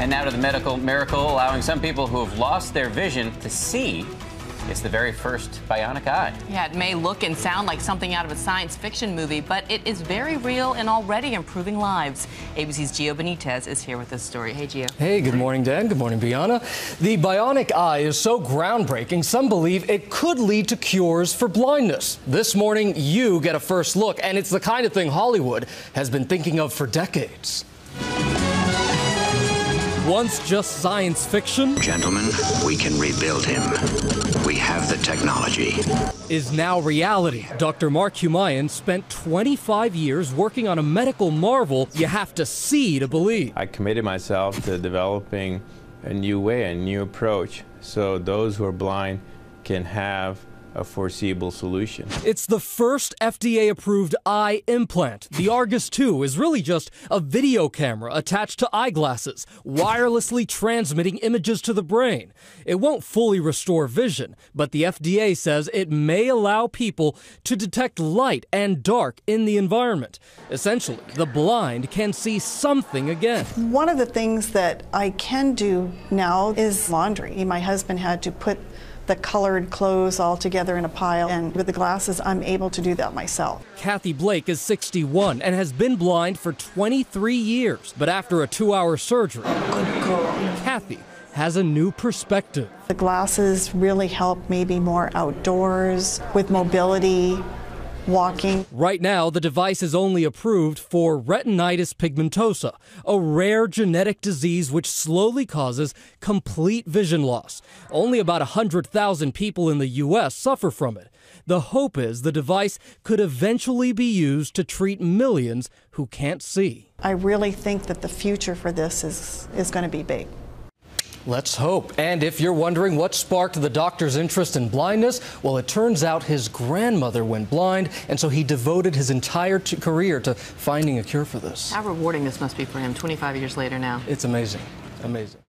And now to the medical miracle allowing some people who have lost their vision to see. It's the very first bionic eye. Yeah, it may look and sound like something out of a science fiction movie, but it is very real and already improving lives. ABC's Gio Benitez is here with this story. Hey, Gio. Hey, good morning, Dan. Good morning, Bianna. The bionic eye is so groundbreaking, some believe it could lead to cures for blindness. This morning, you get a first look, and it's the kind of thing Hollywood has been thinking of for decades. Once just science fiction, gentlemen, we can rebuild him. We have the technology. Is now reality. Dr. Mark Humayun spent 25 years working on a medical marvel you have to see to believe. I committed myself to developing a new way, a new approach, so those who are blind can have a foreseeable solution. It's the first FDA-approved eye implant. The Argus 2 is really just a video camera attached to eyeglasses, wirelessly transmitting images to the brain. It won't fully restore vision, but the FDA says it may allow people to detect light and dark in the environment. Essentially, the blind can see something again. One of the things that I can do now is laundry. My husband had to put the colored clothes all together in a pile, and with the glasses I'm able to do that myself. Kathy Blake is 61 and has been blind for 23 years, but after a 2-hour surgery, Kathy has a new perspective. The glasses really help me be more outdoors with mobility, walking. Right now, the device is only approved for retinitis pigmentosa, a rare genetic disease which slowly causes complete vision loss. Only about 100,000 people in the U.S. suffer from it. The hope is the device could eventually be used to treat millions who can't see. I really think that the future for this is going to be big. Let's hope. And if you're wondering what sparked the doctor's interest in blindness, well, it turns out his grandmother went blind, and so he devoted his entire career to finding a cure for this. How rewarding this must be for him 25 years later now. It's amazing. Amazing.